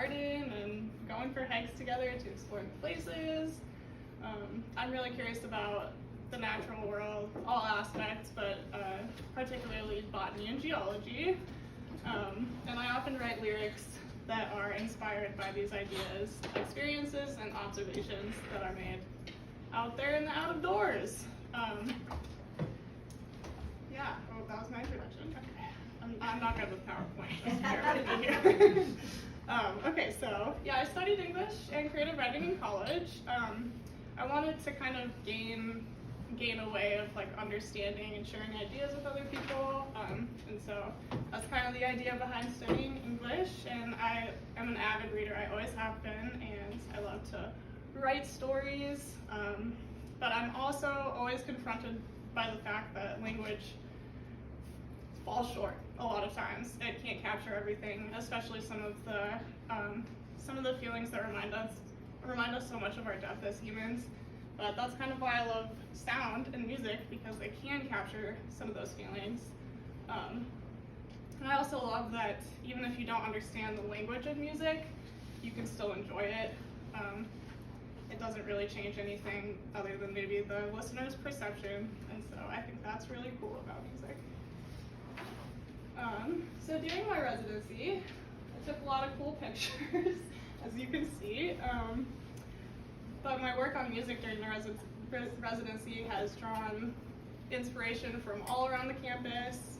garden and going for hikes together to explore new places. I'm really curious about the natural world, all aspects, but particularly botany and geology. And I often write lyrics that are inspired by these ideas, experiences, and observations that are made out there in the outdoors. Yeah, oh, that was my introduction. Okay. I'm not good with PowerPoint, just bear with me here. Okay, so yeah, I studied English and creative writing in college. I wanted to kind of gain a way of like understanding and sharing ideas with other people, and so that's kind of the idea behind studying English. And I am an avid reader, I always have been, and I love to write stories, but I'm also always confronted by the fact that language falls short a lot of times. It can't capture everything, especially some of the feelings that remind us so much of our depth as humans. But that's kind of why I love sound and music, because they can capture some of those feelings. And I also love that even if you don't understand the language of music, you can still enjoy it. It doesn't really change anything other than maybe the listener's perception, and so I think that's really cool about music. So during my residency, I took a lot of cool pictures, as you can see. But my work on music during the residency has drawn inspiration from all around the campus.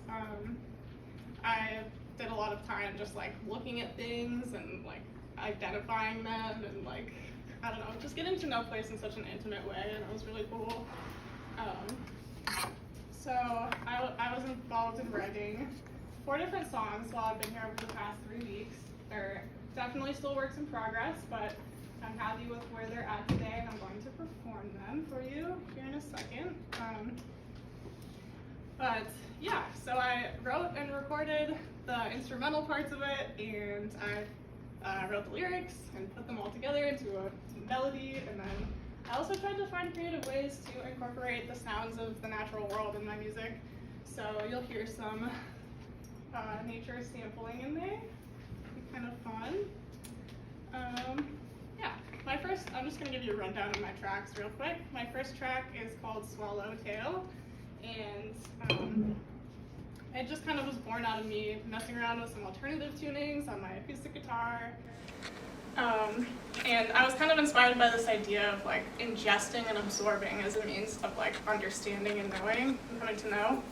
I did a lot of time just like looking at things and like identifying them and like, I don't know, just getting to know a place in such an intimate way, and it was really cool. So I was involved in writing 4 different songs while I've been here over the past 3 weeks. They're definitely still works in progress, but I'm happy with where they're at today, and I'm going to perform them for you here in a second. But yeah, so I wrote and recorded the instrumental parts of it, and I wrote the lyrics and put them all together into a melody, and then I also tried to find creative ways to incorporate the sounds of the natural world in my music. So you'll hear some nature sampling in there. It'll be kind of fun. Yeah, I'm just going to give you a rundown of my tracks real quick. My first track is called Swallowtail, and it just kind of was born out of me messing around with some alternative tunings on my acoustic guitar. And I was kind of inspired by this idea of like ingesting and absorbing as a means of like understanding and knowing and coming to know.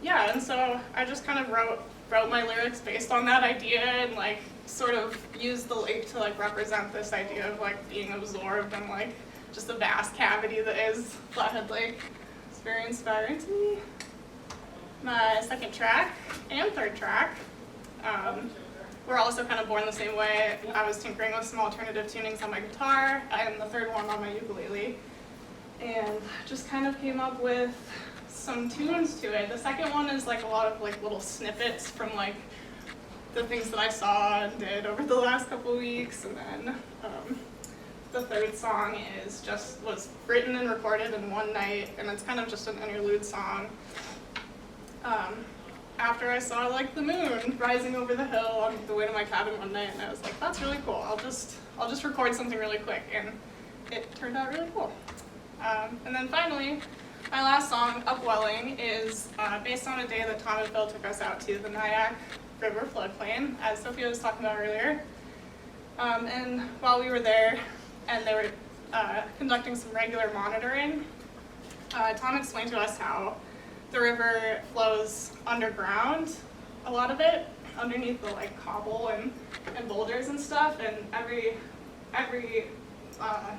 Yeah, and so I just kind of wrote my lyrics based on that idea, and like sort of used the lake to like represent this idea of like being absorbed in like just the vast cavity that is Flathead Lake. It's very inspiring to me. My second track and third track were also kind of born the same way. I was tinkering with some alternative tunings on my guitar, and the third one on my ukulele, and just kind of came up with some tunes to it. The second one is like a lot of like little snippets from like the things that I saw and did over the last couple of weeks, and then the third song was written and recorded in one night, and it's kind of just an interlude song. After I saw like the moon rising over the hill on the way to my cabin one night, and I was like, that's really cool. I'll just record something really quick, and it turned out really cool. And then finally, my last song, Upwelling, is based on a day that Tom and Phil took us out to the Nyack River floodplain, as Sophia was talking about earlier. And while we were there, and they were conducting some regular monitoring, Tom explained to us how the river flows underground, a lot of it, underneath the like cobble and boulders and stuff, and every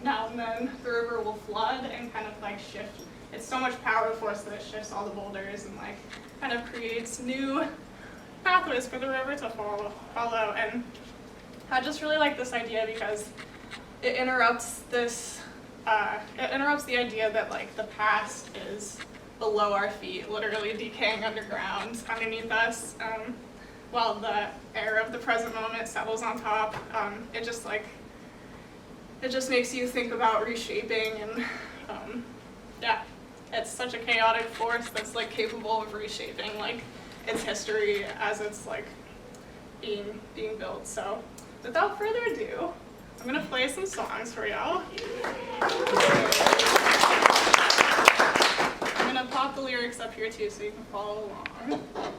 now and then the river will flood and kind of like shift. It's so much power force that it shifts all the boulders and like kind of creates new pathways for the river to follow. And I just really like this idea because it interrupts the idea that like the past is below our feet, literally decaying underground underneath us, while the air of the present moment settles on top. It just makes you think about reshaping, and yeah, it's such a chaotic force that's like capable of reshaping like its history as it's like being built. So without further ado, I'm gonna play some songs for y'all. I'm gonna pop the lyrics up here too so you can follow along.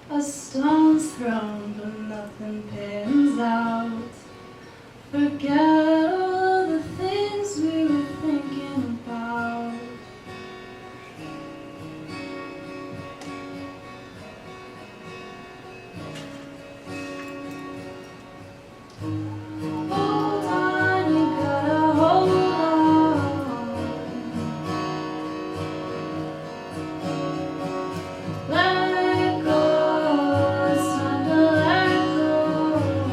A stone's thrown, but nothing pans out. Forget all the things we were thinking about. Hold on, you gotta hold on. Let go, it's time to let go.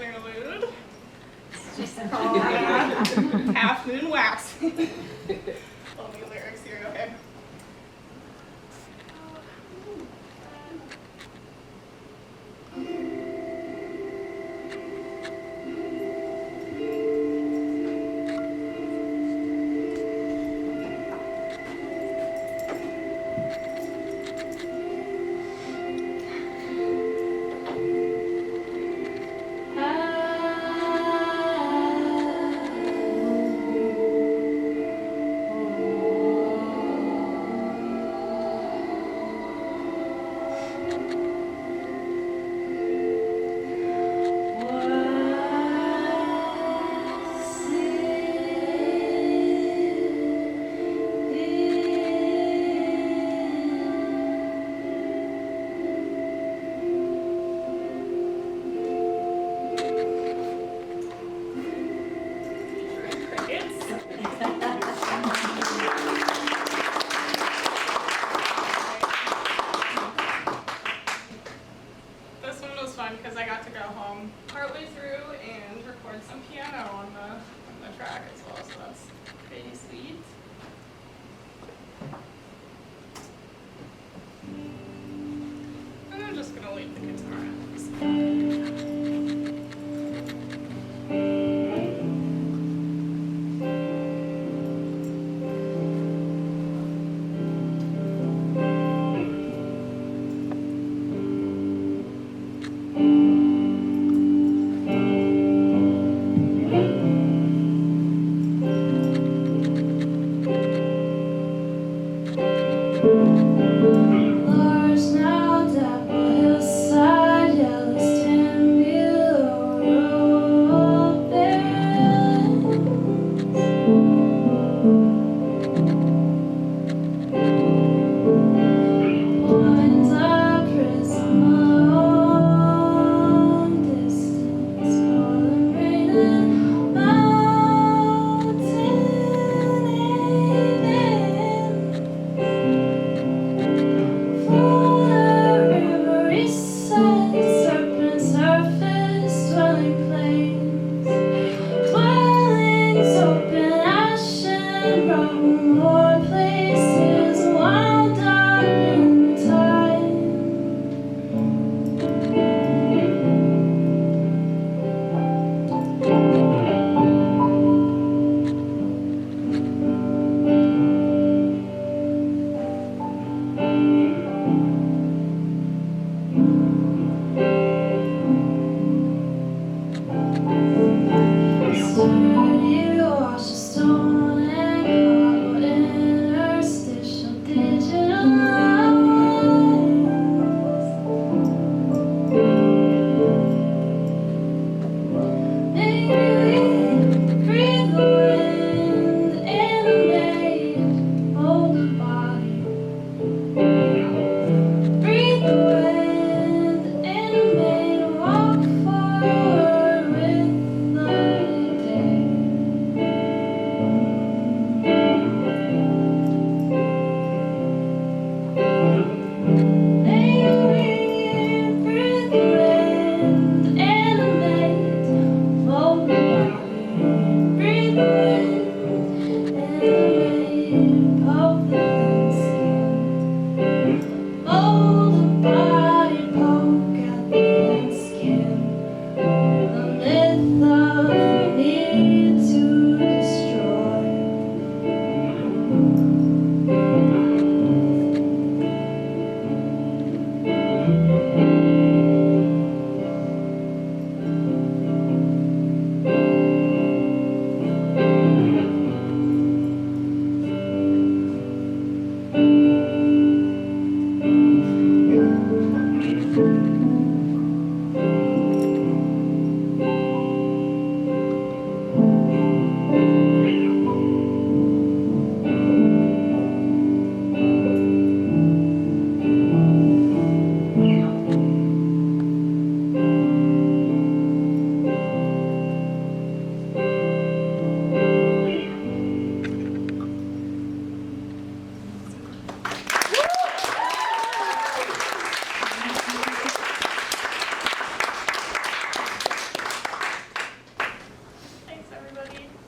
interlude. It's just called Half Moon Wax. Only lyrics here, okay. This one was fun because I got to go home partway through and record some piano on the track as well, so that's pretty sweet. And I'm just gonna leave the guitar at this. Large now dapple hillside, Yellowstone below barrens. Winds are prism long distance, calling rain and mountain haven. Florida river, east side, serpent surface, dwelling plains. Dwellings open, ashen, brown, more places, wild dog noontide. Sturdy wash of stone and cobble in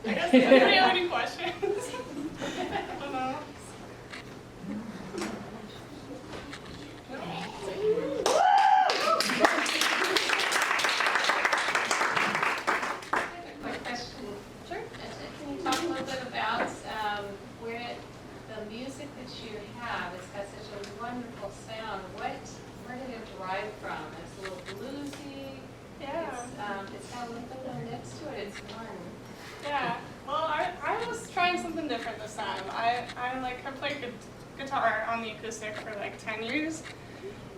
I guess anybody have any questions? I don't know. Quick question. Sure. Can you talk a little bit about where the music that you have? It's got such a wonderful sound. Where did it derive from? It's a little bluesy. Yeah. It's got a little bit of next to it. It's fun. Yeah. Well, I was trying something different this time. I played guitar on the acoustic for like 10 years.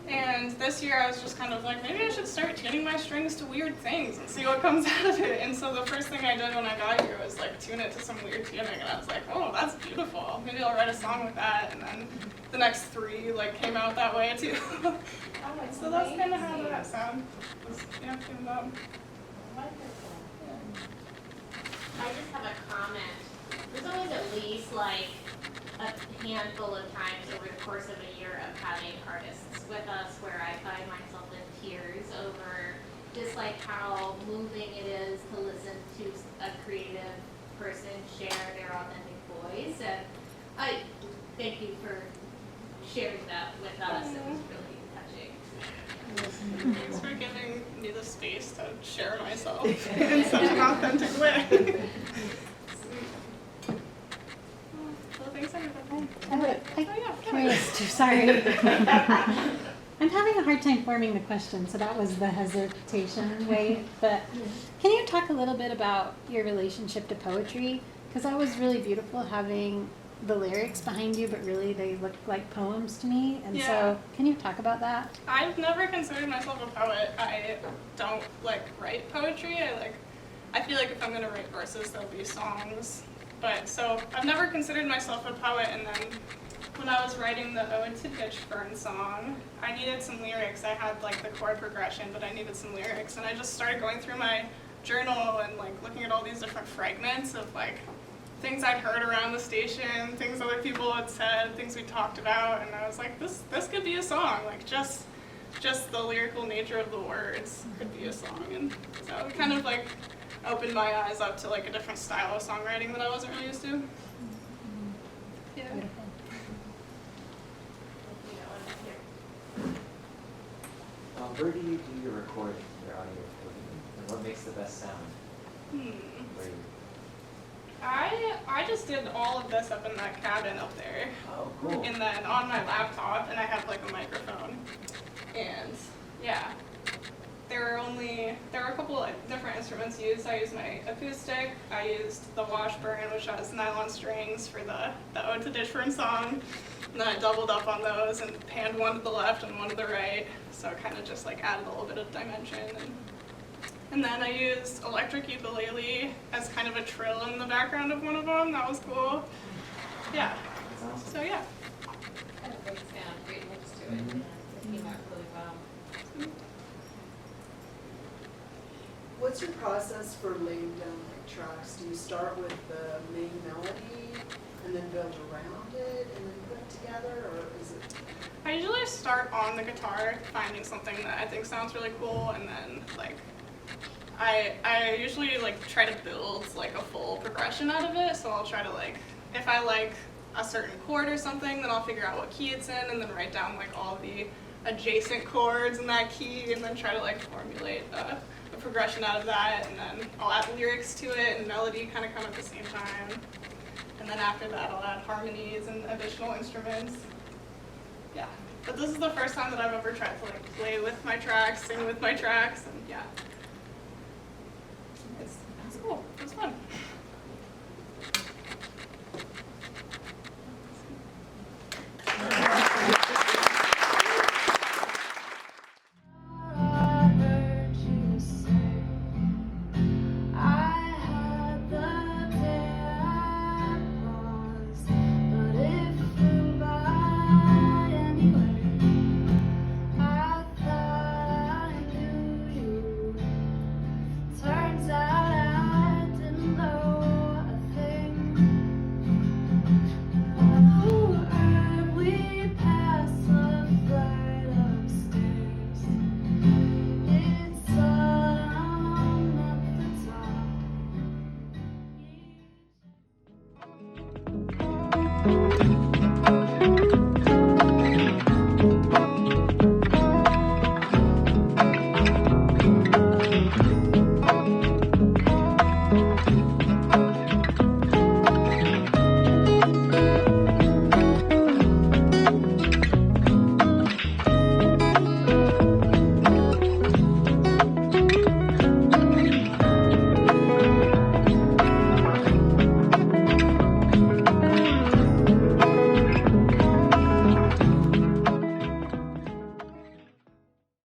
And this year I was just kind of like, maybe I should start tuning my strings to weird things and see what comes out of it. And so the first thing I did when I got here was like tune it to some weird tuning, and I was like, oh, that's beautiful. Maybe I'll write a song with that. And then the next 3 like came out that way too. So that's kind of how that sound was tuned up. Wonderful. I just have a comment. There's always at least like a handful of times over the course of a year of having artists with us where I find myself in tears over just like how moving it is to listen to a creative person share their authentic voice. And I thank you for sharing that with us. It was really touching. Thanks for giving me the space to share myself in such an authentic way. Well, thanks everyone. Curious too, sorry. I'm having a hard time forming the question, so that was the hesitation way. But can you talk a little bit about your relationship to poetry? Because that was really beautiful having the lyrics behind you, but really they look like poems to me. And so can you talk about that? I've never considered myself a poet. I don't write poetry. I feel like if I'm gonna write verses, they'll be songs. But so I've never considered myself a poet, and then when I was writing the Ode to Ditchburn song, I needed some lyrics. I had the chord progression, but I needed some lyrics, and I just started going through my journal and looking at all these different fragments of things I'd heard around the station, things other people had said, things we talked about, and I was like, this could be a song. Just the lyrical nature of the words could be a song, and so it kind of opened my eyes up to a different style of songwriting that I wasn't really used to. Yeah. Beautiful. Where do you do your recording, your audio recording, and what makes the best sound? Where you... I just did all of this up in that cabin up there. Oh, cool. And then on my laptop, and I have a microphone. And yeah, there were a couple of different instruments used. I used my acoustic, I used the Washburn, which has nylon strings for the Ode to Ditchburn song. And then I doubled up on those and panned one to the left and one to the right. So it kind of just added a little bit of dimension. And then I used electric ukulele as kind of a trill in the background of one of them. That was cool. Yeah. That's awesome. So yeah. Kind of great sound, great mix to it. It came out really well. What's your process for laying down tracks? Do you start with the main melody and then build around it and then put it together, or is it? I usually start on the guitar, finding something that I think sounds really cool, and then I usually try to build a full progression out of it. So I'll try to if I like a certain chord or something, then I'll figure out what key it's in, and then write down all the adjacent chords in that key, and then try to formulate a progression out of that, and then I'll add lyrics to it, and melody kind of come at the same time. And then after that, I'll add harmonies and additional instruments. Yeah, but this is the first time that I've ever tried to play with my tracks, sing with my tracks, and yeah. It's cool, it's fun.